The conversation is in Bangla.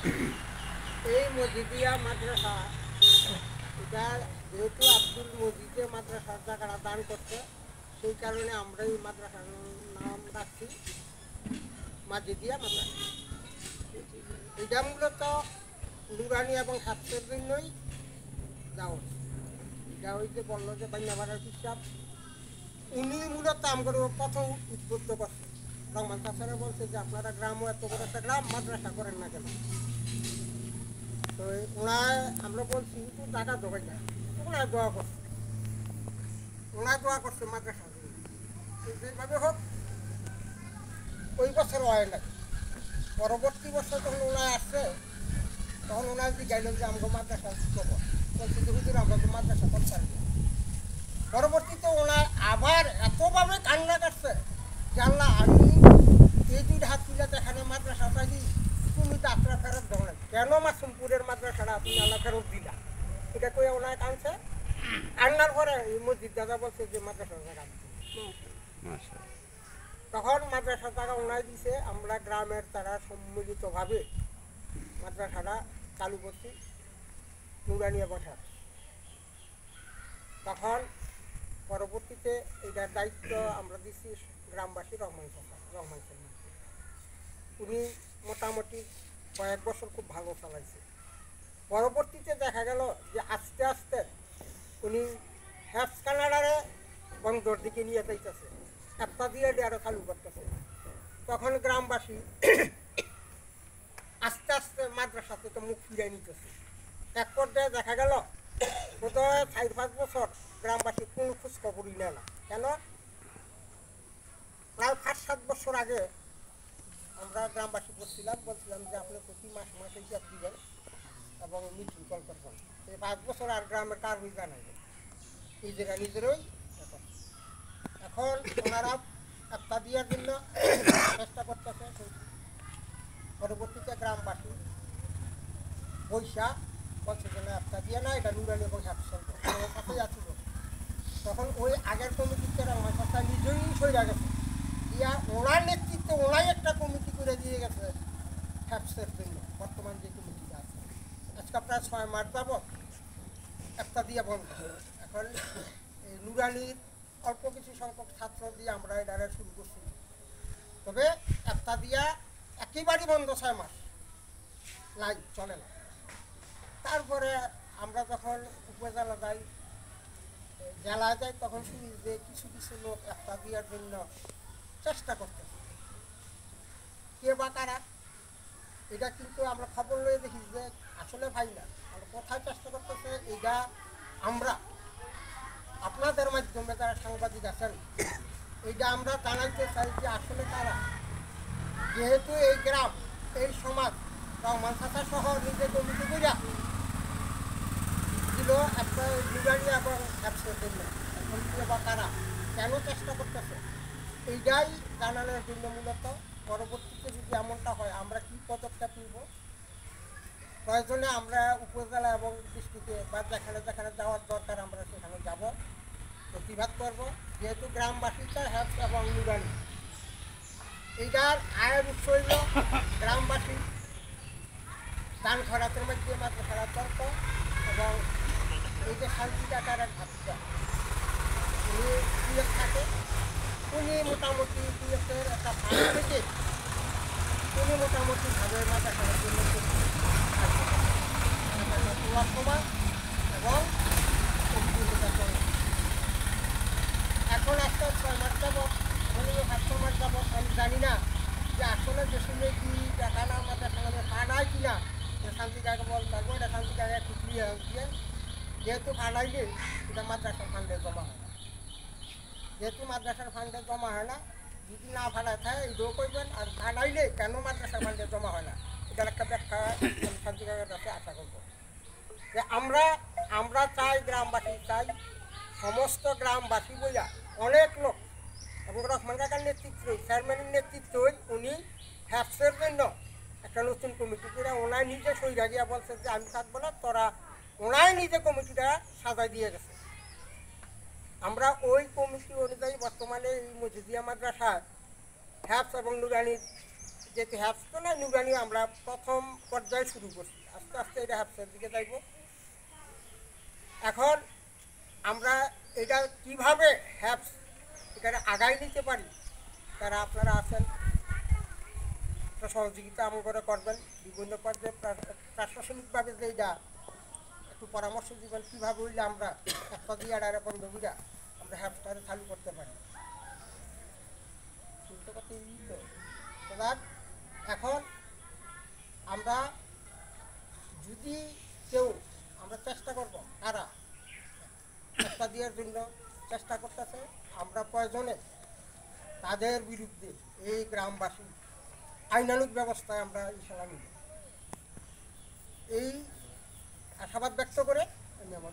এই মসজিদিয়া মাদ্রাসা এটা যেহেতু আব্দুল মজিদে মাদ্রাসার জায়গাটা দান করছে, সেই কারণে আমরা এই মাদ্রাসার নাম রাখছি মাজিদিয়া মাদ্রাসা। এটা মূলত নুরানি এবং হাফসের জন্যই যাওয়া। এটা ওই যে বললো যে বান্যাবাড়ার হিসাব, উনি মূলত আমাদের প্রথম উদ্বুদ্ধ করছে। রহমান চাচারা বলছে যে আপনারা গ্রামও এত বড় একটা গ্রাম, মাদ্রাসা করেন না কেন? তো ওনার আমরা বলছি তো টাকা দেবেন না, ওনার দোয়া করছে, মাদ্রাসা যেভাবে হোক। ওই বছর হয় না, পরবর্তী বছর যখন ওনার আসছে তখন ওনার যে গাইলেন যে আমাকে মাদ্রাসা করবো, বলছি যে হুজুর আমরা তো মাদ্রাসা করতে পারি। পরবর্তীতে ওনার আবার এতভাবে কান্না কাটছে যে আল্লাহ আমি এই দুইটা হাত তুলে এখানে মাদ্রাসা চাইছি, তুমি তো আপনার ফেরত দেবো না, কেন মাসুমপুরের মাদ্রাসাটা তুমি আল্লাহ ফেরত দিলা? এটা কয়ে ওনার কানছে। কান্নার পরে এই মসজিদ দাদা বলছে যে মাদ্রাসা জায়গা, তখন মাদ্রাসা টাকা ওনায় দিছে। আমরা গ্রামের তারা সম্মিলিতভাবে মাদ্রাসাটা চালু করছি নুরানিয়া বসার। তখন পরবর্তীতে এটার দায়িত্ব আমরা দিচ্ছি গ্রামবাসী রহমান সাহেব। উনি মোটামুটি কয়েক বছর খুব ভালো চালাইছে। পরবর্তীতে দেখা গেল যে আস্তে আস্তে উনি হ্যাপস কানাডারে বন্দর দিকে নিয়ে যাইতেছে, একটা দিয়ে আরো চালু করতেছে। তখন গ্রামবাসী আস্তে আস্তে মাদ্রাসা থেকে মুখ ফিরিয়ে নিতেছে। এক পর্যায়ে দেখা গেল বোধহয় 4-5 বছর গ্রামবাসী কোনো খোঁজ খবরই নেয় না। কেন? প্রায় 5-7 বছর আগে আমরা গ্রামবাসী বলছিলাম যে আপনি প্রতি মাসে হিসাব দিবেন এবং মিটিং কল করবেন। এই 5 বছর আর গ্রামের কার হয়ে জানাই নিজেরাই। এখন ওনারা একটা দেওয়ার জন্য চেষ্টা করতেছে। পরবর্তীতে গ্রামবাসী বৈশা বলছে যে না একটা দিয়ে না, এটা নুরানি এবং হ্যাপসের কাছেই আছে। তখন ওই আগের কমিটিতে রহমান চাচা নিজেই সইরা গেছে, দিয়া ওনার নেতৃত্বে ওনাই একটা কমিটি করে দিয়ে গেছে হ্যাপসের জন্য। বর্তমান যে কমিটিটা আছে আজকে প্রায় 6 মাস যাবত একটা দিয়ে বন্ধ। এখন এই নুরানির অল্প কিছু সংখ্যক ছাত্র দিয়ে আমরা এটা শুরু করছি, তবে একটা দিয়া একেবারেই বন্ধ 6 মাস লাইভ চলে না। তারপরে আমরা যখন উপজেলা যাই, জেলায় যাই, তখন শুনি যে কিছু কিছু লোক একটা দেওয়ার জন্য চেষ্টা করতেছে। কে বা কারা এটা কিন্তু আমরা খবর লয়ে দেখি যে আসলে ভাই না, আমরা কোথায় চেষ্টা করতেছে এটা আমরা আপনাদের মাধ্যমে যারা সাংবাদিক আছেন এইটা আমরা জানাইতে চাই যে আসলে তারা, যেহেতু এই গ্রাম এই সমাজ রহমান চাচা সহ নিজে কমিটি করে দিল একটা নুরানি এবং হ্যাপসের জন্য, এখন বা কারা কেন চেষ্টা করতেছে এইটাই জানানোর জন্য মূলত। পরবর্তীতে যদি এমনটা হয় আমরা কি পদক্ষেপ নিব, প্রয়োজনে আমরা উপজেলা এবং ডিস্ট্রিক্টে বা যেখানে যেখানে যাওয়ার দরকার আমরা সেখানে যাব, প্রতিবাদ করব। যেহেতু গ্রামবাসীটা হ্যাপস এবং নুরানি এইটার আয়ের উৎস হইল গ্রামবাসী দান খরাতের মধ্যে মাত্র খরা তর্ক এবং এই যে শান্তি টাকার এক ভাবটা উনি পিএফ থাকে, উনি মোটামুটি পিএফের একটা ভাগ থেকে উনি মোটামুটি ভাবে মাথা খাওয়ার জন্য সমাজ এবং এখন একটা 6 মাস যাব মানে 7 মাস যাব আমি জানি না যে আসলে যে শুনে কি দেখা না আমাদের সঙ্গে পাড়ায় কিনা শান্তি জায়গা বল পারবো, এটা শান্তি জায়গায় টুকলি দিয়ে যেহেতু ফাঁড়াইলে এটা মাদ্রাসার ফান্ডে জমা হয় না। যেহেতু মাদ্রাসার ফান্ডে জমা হয় না, যদি না ফাঁড়ায় থাকে এটাও করবেন। আর ফাঁড়াইলে কেন মাদ্রাসার ফান্ডে জমা হয় না এটার একটা ব্যাখ্যা শান্তি জায়গার কাছে আশা করবো। যে আমরা চাই, গ্রামবাসী চাই, সমস্ত গ্রামবাসী বইয়া অনেক লোক এবং রহমান কাকার নেতৃত্বে চেয়ারম্যানের নেতৃত্বে উনি হ্যাপসের জন্য একটা নতুন কমিটি করে ওনায় নিজে সই গিয়া বলছে যে আমি থাকবো না, তোরা ওনায় নিজে কমিটিটা সাজাই দিয়ে গেছে। আমরা ওই কমিটি অনুযায়ী বর্তমানে এই মজিদিয়া মাদ্রাসায় হ্যাপস এবং নুরানির যেহেতু হ্যাপস তো না নুরানি আমরা প্রথম পর্যায়ে শুরু করছি, আস্তে আস্তে এটা হ্যাপসের দিকে যাইব। এখন আমরা এটা কিভাবে হ্যাপস এখানে আগায় নিতে পারি, তারা আপনারা আছেন, সহযোগিতা আমাকে করবেন বিভিন্ন পর্যায়ে প্রশাসনিকভাবে যে যা একটু পরামর্শ দিবেন কীভাবে হইলে আমরা একটা দিয়ে আর বন্ধ করে আমরা হ্যাপসটারে চালু করতে পারি। শুনতে পাচ্ছি তো এখন আমরা যদি কেউ আমরা চেষ্টা করবো কারা একটা দেওয়ার জন্য চেষ্টা করতেছে, আমরা প্রয়োজনে তাদের বিরুদ্ধে এই গ্রামবাসী আইনানুগ ব্যবস্থায় আমরা ইনশাআল্লাহ নিব, এই আশাবাদ ব্যক্ত করে আমি আমার